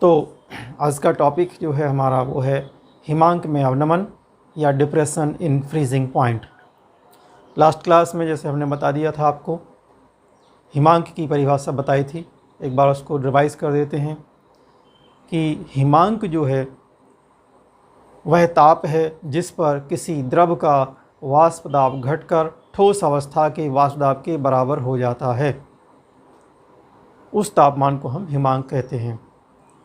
तो आज का टॉपिक जो है हमारा वो है हिमांक में अवनमन या depression in freezing point. Last class में जैसे हमने बता दिया था आपको, हिमांक की परिभाषा बताई थी। एक बार उसको रिवाइज कर देते हैं कि हिमांक जो है वह ताप है जिस पर किसी द्रव का वाष्प दाब घटकर ठोस अवस्था के वाष्प दाब के बराबर हो जाता है। उस तापमान को हम हिमांक कहते हैं।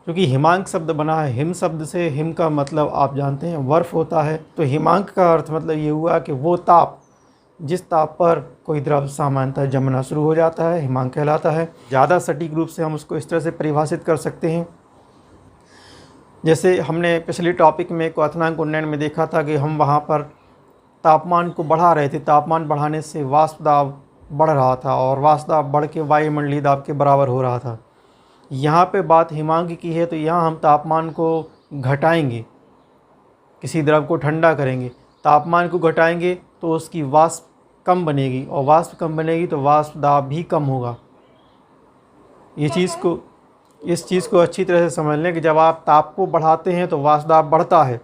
क्योंकि हिमांक शब्द बना है हिम शब्द से, हिम का मतलब आप जानते हैं बर्फ़ होता है। तो हिमांक का अर्थ मतलब ये हुआ कि वो ताप जिस ताप पर कोई द्रव सामान्यतः जमना शुरू हो जाता है हिमांक कहलाता है। ज़्यादा सटीक रूप से हम उसको इस तरह से परिभाषित कर सकते हैं, जैसे हमने पिछले टॉपिक में क्वथनांक उन्नयन में देखा था कि हम वहाँ पर तापमान को बढ़ा रहे थे। तापमान बढ़ाने से वाष्प दाब बढ़ रहा था और वाष्प दाब बढ़ के वायुमंडलीय दाब के बराबर हो रहा था। यहाँ पे बात हिमांक की है, तो यहाँ हम तापमान को घटाएंगे, किसी द्रव को ठंडा करेंगे, तापमान को घटाएंगे तो उसकी वाष्प कम बनेगी और वाष्प कम बनेगी तो वाष्प दाब भी कम होगा। इस चीज़ को अच्छी तरह से समझ लें कि जब आप ताप को बढ़ाते हैं तो वाष्प दाब बढ़ता है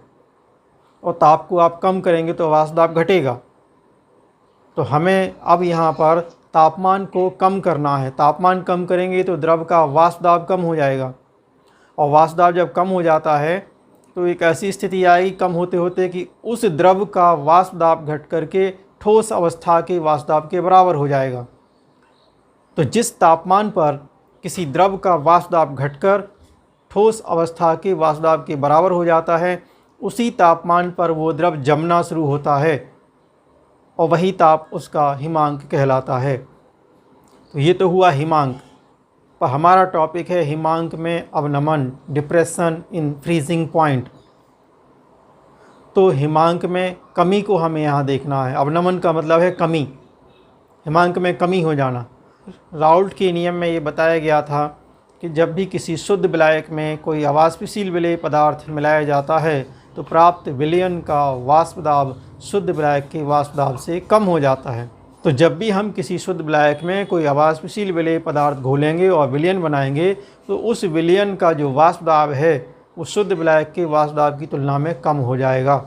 और ताप को आप कम करेंगे तो वाष्प दाब घटेगा। तो हमें अब यहाँ पर तापमान को कम करना है। तापमान कम करेंगे तो द्रव का वाष्प दाब कम हो जाएगा और वाष्प दाब जब कम हो जाता है तो एक ऐसी स्थिति आएगी कम होते होते कि उस द्रव का वाष्प दाब घट करके ठोस अवस्था के वाष्प दाब के बराबर हो जाएगा। तो जिस तापमान पर किसी द्रव का वाष्प दाब घटकर ठोस अवस्था के वाष्प दाब के बराबर हो जाता है, उसी तापमान पर वो द्रव जमना शुरू होता है और वही ताप उसका हिमांक कहलाता है। तो ये तो हुआ हिमांक, पर हमारा टॉपिक है हिमांक में अवनमन, डिप्रेशन इन फ्रीजिंग पॉइंट। तो हिमांक में कमी को हमें यहाँ देखना है। अवनमन का मतलब है कमी, हिमांक में कमी हो जाना। राउल्ट के नियम में ये बताया गया था कि जब भी किसी शुद्ध विलायक में कोई अवाष्पशील विलेय पदार्थ मिलाया जाता है तो प्राप्त विलयन का वाष्प दाब शुद्ध विलायक के वाष्प दाब से कम हो जाता है। तो जब भी हम किसी शुद्ध विलायक में कोई अवाष्पशील विलेय पदार्थ घोलेंगे और विलयन बनाएंगे तो उस विलयन का जो वाष्प दाब है वो शुद्ध विलायक के वाष्प दाब की तुलना में कम हो जाएगा,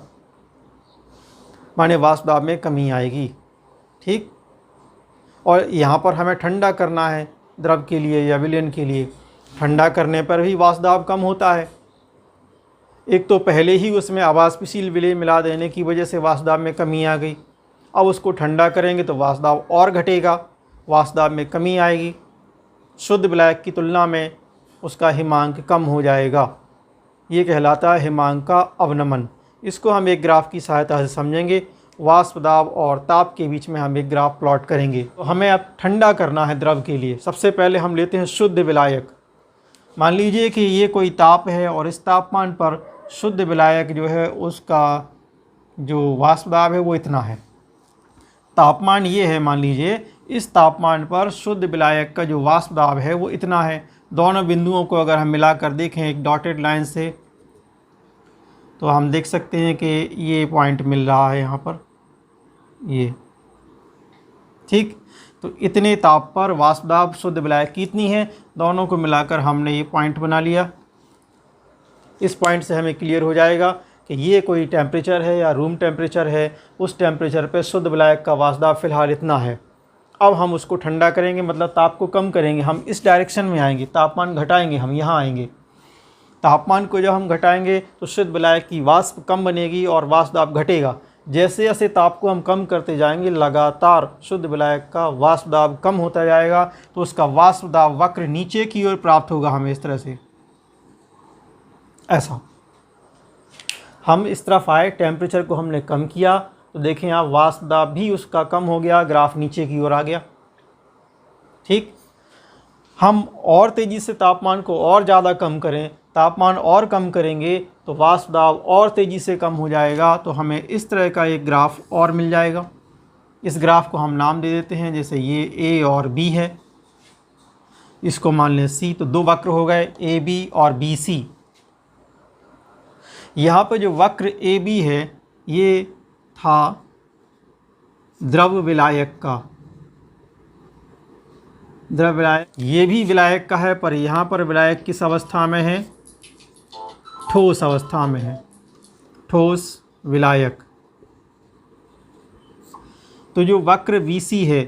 माने वाष्प दाब में कमी आएगी। ठीक, और यहाँ पर हमें ठंडा करना है द्रव के लिए या विलयन के लिए। ठंडा करने पर भी वाष्प दाब कम होता है। एक तो पहले ही उसमें अवाष्पशील विलेय मिला देने की वजह से वाष्प दाब में कमी आ गई, अब उसको ठंडा करेंगे तो वाष्प दाब और घटेगा, वाष्प दाब में कमी आएगी, शुद्ध विलायक की तुलना में उसका हिमांक कम हो जाएगा। ये कहलाता है हिमांक का अवनमन। इसको हम एक ग्राफ की सहायता से समझेंगे। वाष्प दाब और ताप के बीच में हम एक ग्राफ प्लॉट करेंगे। तो हमें अब ठंडा करना है द्रव के लिए। सबसे पहले हम लेते हैं शुद्ध विलायक। मान लीजिए कि ये कोई ताप है और इस तापमान पर शुद्ध विलायक जो है उसका जो वाष्प दाब है वो इतना है। तापमान ये है, मान लीजिए इस तापमान पर शुद्ध विलायक का जो वाष्प दाब है वो इतना है। दोनों बिंदुओं को अगर हम मिलाकर देखें एक डॉटेड लाइन से तो हम देख सकते हैं कि ये पॉइंट मिल रहा है यहाँ पर, ये ठीक। तो इतने ताप पर वाष्प दाब शुद्ध विलायक की इतनी है, दोनों को मिलाकर हमने ये पॉइंट बना लिया। इस पॉइंट से हमें क्लियर हो जाएगा कि ये कोई टेम्परेचर है या रूम टेम्परेचर है। उस टेम्परेचर पे शुद्ध विलायक का वाष्प दाब फिलहाल इतना है। अब हम उसको ठंडा करेंगे, मतलब ताप को कम करेंगे। हम इस डायरेक्शन में आएंगे, तापमान घटाएंगे, हम यहाँ आएंगे। तापमान को जब हम घटाएंगे तो शुद्ध विलायक की वाष्प कम बनेगी और वाष्प दाब घटेगा। जैसे जैसे ताप को हम कम करते जाएंगे लगातार शुद्ध विलायक का वाष्प दाब कम होता जाएगा, तो उसका वाष्प दाब वक्र नीचे की ओर प्राप्त होगा हमें इस तरह से। ऐसा हम इस तरफ आए, टेम्परेचर को हमने कम किया तो देखें आप वाष्प दाब भी उसका कम हो गया, ग्राफ नीचे की ओर आ गया। ठीक, हम और तेज़ी से तापमान को और ज़्यादा कम करें, तापमान और कम करेंगे तो वाष्प दाब और तेज़ी से कम हो जाएगा। तो हमें इस तरह का एक ग्राफ और मिल जाएगा। इस ग्राफ को हम नाम दे देते हैं, जैसे ये ए और बी है, इसको मान लें सी। तो दो वक्र हो गए ए बी और बी सी। यहाँ पर जो वक्र ए बी है ये था द्रव विलायक का, द्रव विलायक, ये भी विलायक का है, पर यहाँ पर विलायक किस अवस्था में है, ठोस अवस्था में है, ठोस विलायक। तो जो वक्र BC है,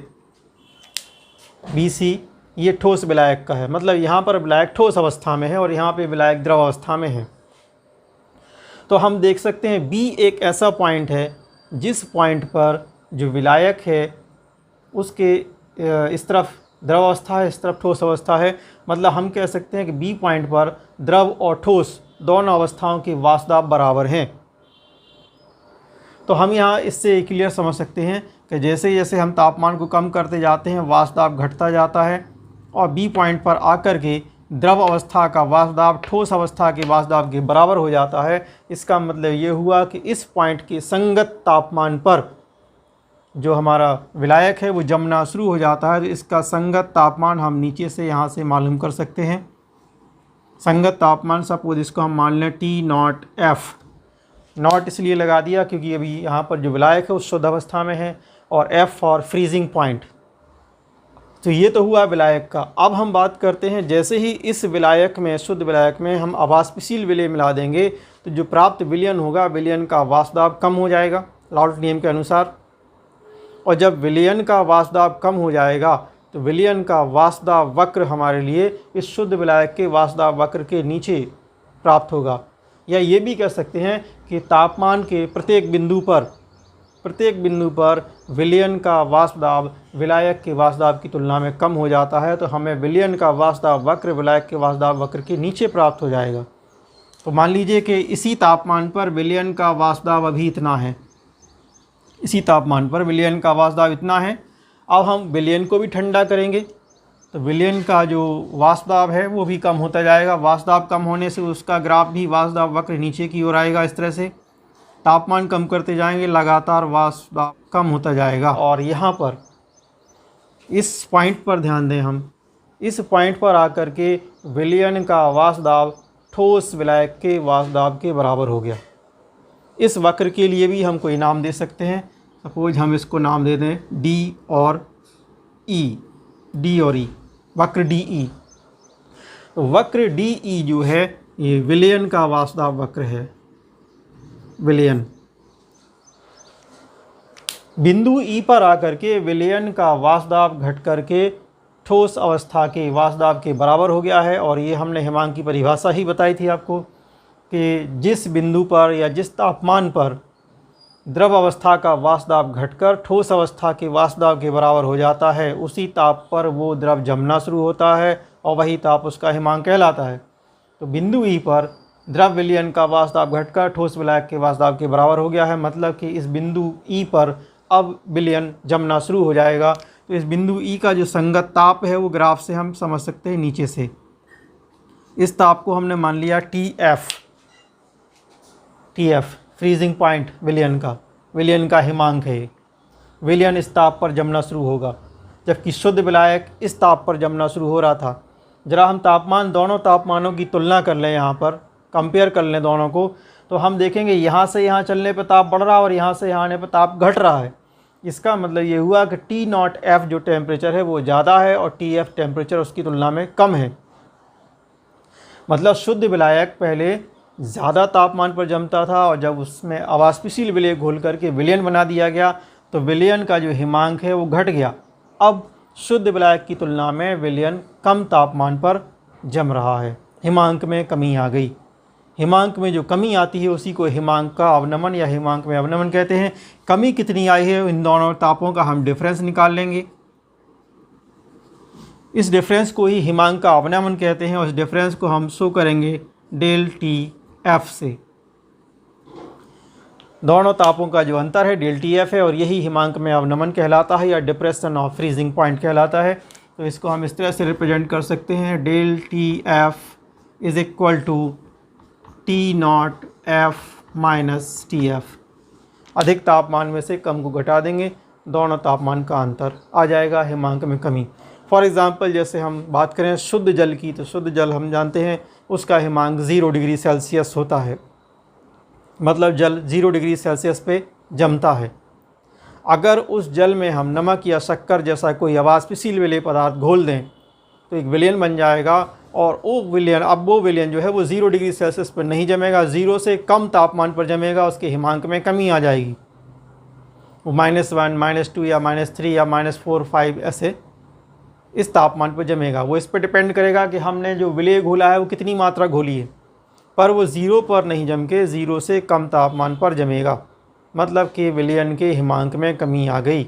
BC ये ठोस विलायक का है, मतलब यहाँ पर विलायक ठोस अवस्था में है और यहाँ पे विलायक द्रव अवस्था में है। तो हम देख सकते हैं B एक ऐसा पॉइंट है जिस पॉइंट पर जो विलायक है उसके इस तरफ द्रव अवस्था है, इस तरफ ठोस अवस्था है। मतलब हम कह सकते हैं कि B पॉइंट पर द्रव और ठोस दोनों अवस्थाओं की वाष्प बराबर हैं। तो हम यहाँ इससे क्लियर समझ सकते हैं कि जैसे जैसे हम तापमान को कम करते जाते हैं वाष्प दाब घटता जाता है और B पॉइंट पर आकर के द्रव अवस्था का वाष्प दाब ठोस अवस्था के वाष्प दाब के बराबर हो जाता है। इसका मतलब ये हुआ कि इस पॉइंट के संगत तापमान पर जो हमारा विलायक है वो जमना शुरू हो जाता है। तो इसका संगत तापमान हम नीचे से यहाँ से मालूम कर सकते हैं। संगत तापमान सपोज इसको हम मान लें T0F। नॉट इसलिए लगा दिया क्योंकि अभी यहाँ पर जो विलायक है उस शुद्ध अवस्था में है और F फॉर फ्रीजिंग पॉइंट। तो ये तो हुआ विलायक का। अब हम बात करते हैं जैसे ही इस विलायक में, शुद्ध विलायक में हम अवाष्पशील विलय मिला देंगे तो जो प्राप्त विलयन होगा, विलयन का वाष्प दाब कम हो जाएगा लाउल्ट नियम के अनुसार। और जब विलयन का वाष्प दाब कम हो जाएगा तो विलयन का वाष्प दाब वक्र हमारे लिए इस शुद्ध विलायक के वाष्प दाब वक्र के नीचे प्राप्त होगा। या ये भी कह सकते हैं कि तापमान के प्रत्येक बिंदु पर विलयन का वाष्प दाब विलायक के वाष्प दाब की तुलना में कम हो जाता है। तो हमें विलयन का वाष्प दाब वक्र विलायक के वाष्प दाब वक्र के नीचे प्राप्त हो जाएगा। तो मान लीजिए कि इसी तापमान पर विलयन का वाष्प दाब अभी इतना है, इसी तापमान पर विलयन का वाष्प दाब इतना है। अब हम विलयन को भी ठंडा करेंगे तो विलयन का जो वाष्प दाब है वो भी कम होता जाएगा। वाष्प दाब कम होने से उसका ग्राफ भी वाष्प दाब वक्र नीचे की ओर आएगा। इस तरह से तापमान कम करते जाएंगे, लगातार वाष्प दाब कम होता जाएगा। और यहाँ पर इस पॉइंट पर ध्यान दें, हम इस पॉइंट पर आकर के विलयन का वाष्प दाब ठोस विलायक के वाष्प दाब के बराबर हो गया। इस वक्र के लिए भी हम कोई नाम दे सकते हैं। सपोज हम इसको नाम दे दें D और E, वक्र DE। तो वक्र DE जो है ये विलयन का वाष्प दाब वक्र है। विलयन बिंदु E पर आकर के विलयन का वाष्प दाब घट करके ठोस अवस्था के वाष्प दाब के बराबर हो गया है। और ये हमने हिमांक की परिभाषा ही बताई थी आपको कि जिस बिंदु पर या जिस तापमान पर द्रव अवस्था का वाष्प दाब घटकर ठोस अवस्था के वाष्प दाब के बराबर हो जाता है, उसी ताप पर वो द्रव जमना शुरू होता है और वही ताप उसका हिमांक कहलाता है। तो बिंदु E पर द्रव विलयन का वाष्प दाब घटकर ठोस विलायक के वाष्प दाब के बराबर हो गया है। मतलब कि इस बिंदु E पर अब विलयन जमना शुरू हो जाएगा। तो इस बिंदु E का जो संगत ताप है वो ग्राफ से हम समझ सकते हैं नीचे से। इस ताप को हमने मान लिया TF फ्रीजिंग पॉइंट विलयन का हिमांक है। विलयन इस ताप पर जमना शुरू होगा, जबकि शुद्ध विलायक इस ताप पर जमना शुरू हो रहा था। जरा हम दोनों तापमानों की तुलना कर लें, यहाँ पर कंपेयर कर लें दोनों को, तो हम देखेंगे यहाँ से यहाँ चलने पर ताप बढ़ रहा है और यहाँ से यहाँ आने पर ताप घट रहा है। इसका मतलब ये हुआ कि T0F जो टेम्परेचर है वो ज़्यादा है और TF टेम्परेचर उसकी तुलना में कम है। मतलब शुद्ध विलायक पहले ज़्यादा तापमान पर जमता था और जब उसमें अवाष्पशील विलय घोल करके विलयन बना दिया गया तो विलयन का जो हिमांक है वो घट गया। अब शुद्ध विलायक की तुलना में विलयन कम तापमान पर जम रहा है, हिमांक में कमी आ गई। हिमांक में जो कमी आती है उसी को हिमांक का अवनमन या हिमांक में अवनमन कहते हैं। कमी कितनी आई है इन दोनों तापों का हम डिफरेंस निकाल लेंगे। इस डिफरेंस को ही हिमांक का अवनमन कहते हैं और इस डिफरेंस को हम शो करेंगे ΔTF से। दोनों तापों का जो अंतर है ΔTF है और यही हिमांक में अवनमन कहलाता है या डिप्रेशन ऑफ फ्रीजिंग पॉइंट कहलाता है। तो इसको हम इस तरह से रिप्रेजेंट कर सकते हैं ΔTF is equal to T0F minus TF। अधिक तापमान में से कम को घटा देंगे, दोनों तापमान का अंतर आ जाएगा, हिमांक में कमी। फॉर एग्ज़ाम्पल जैसे हम बात करें शुद्ध जल की, तो शुद्ध जल हम जानते हैं उसका हिमांक 0 डिग्री सेल्सियस होता है। मतलब जल 0 डिग्री सेल्सियस पे जमता है। अगर उस जल में हम नमक या शक्कर जैसा कोई अवाष्पशील विलेय पदार्थ घोल दें तो एक विलयन बन जाएगा और वो विलयन जो है वो 0 डिग्री सेल्सियस पर नहीं जमेगा, 0 से कम तापमान पर जमेगा, उसके हिमांक में कमी आ जाएगी। वो -1, -2 या -3 या -4, 5 ऐसे इस तापमान पर जमेगा। वो इस पर डिपेंड करेगा कि हमने जो विलेय घोला है वो कितनी मात्रा घोली है, पर वो 0 पर नहीं जम के 0 से कम तापमान पर जमेगा, मतलब कि विलयन के हिमांक में कमी आ गई।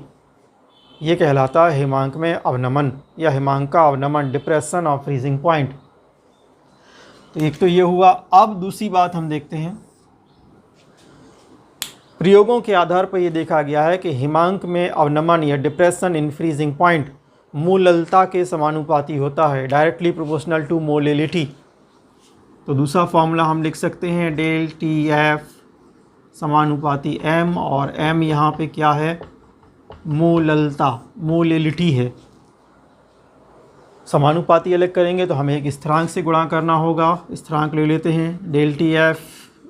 ये कहलाता है हिमांक में अवनमन या हिमांक का अवनमन, डिप्रेशन ऑफ फ्रीजिंग पॉइंट। तो एक तो ये हुआ। अब दूसरी बात हम देखते हैं, प्रयोगों के आधार पर यह देखा गया है कि हिमांक में अवनमन या डिप्रेशन इन फ्रीजिंग पॉइंट मोललता के समानुपाती होता है, डायरेक्टली प्रोपोर्शनल टू मोलिलिटी। तो दूसरा फॉर्मूला हम लिख सकते हैं डेल टी एफ समानुपाती m, और m यहाँ पे क्या है, मोललता, मोलिलिटी है। समानुपाती अलग करेंगे तो हमें एक स्थिरांक से गुणा करना होगा। स्थिरांक ले लेते हैं, del T F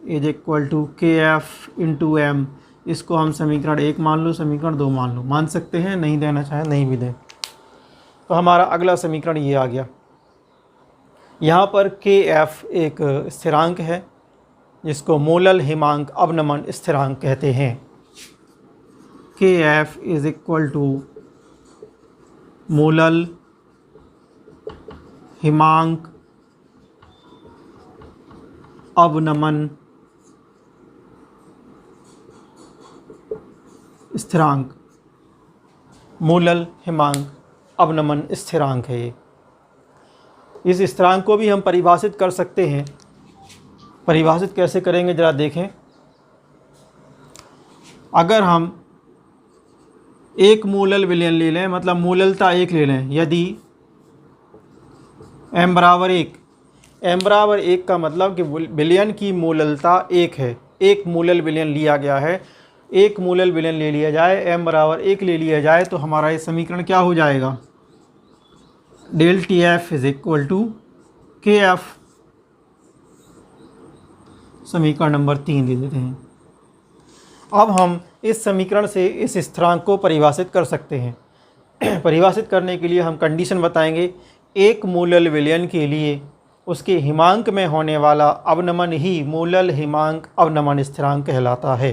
is equal to K F into M. इसको हम समीकरण 1 मान लो, समीकरण 2 मान लो, मान सकते हैं, नहीं देना चाहें नहीं भी दें। तो हमारा अगला समीकरण ये आ गया। यहाँ पर के एफ एक स्थिरांक है जिसको मोलल हिमांक अवनमन स्थिरांक कहते हैं। K F is equal to molal हिमांक अवनमन स्थिरांक। मोलल हिमांक अवनमन स्थिरांक है ये। इस स्थिरांक को भी हम परिभाषित कर सकते हैं। परिभाषित कैसे करेंगे ज़रा देखें। अगर हम एक मोलल विलयन ले लें, मतलब मोललता 1 ले लें, यदि m बराबर 1, m बराबर 1 का मतलब कि विलयन की मोललता 1 है। एक मोलल विलयन लिया गया है, एक मोलल विलयन ले लिया जाए, m बराबर 1 ले लिया जाए, तो हमारा ये समीकरण क्या हो जाएगा, del T F is equal to K F. समीकरण नंबर 3 दे देते हैं। अब हम इस समीकरण से इस स्थिरांक को परिभाषित कर सकते हैं। परिभाषित करने के लिए हम कंडीशन बताएंगे। एक मोलल विलयन के लिए उसके हिमांक में होने वाला अवनमन ही मोलल हिमांक अवनमन स्थिरांक कहलाता है।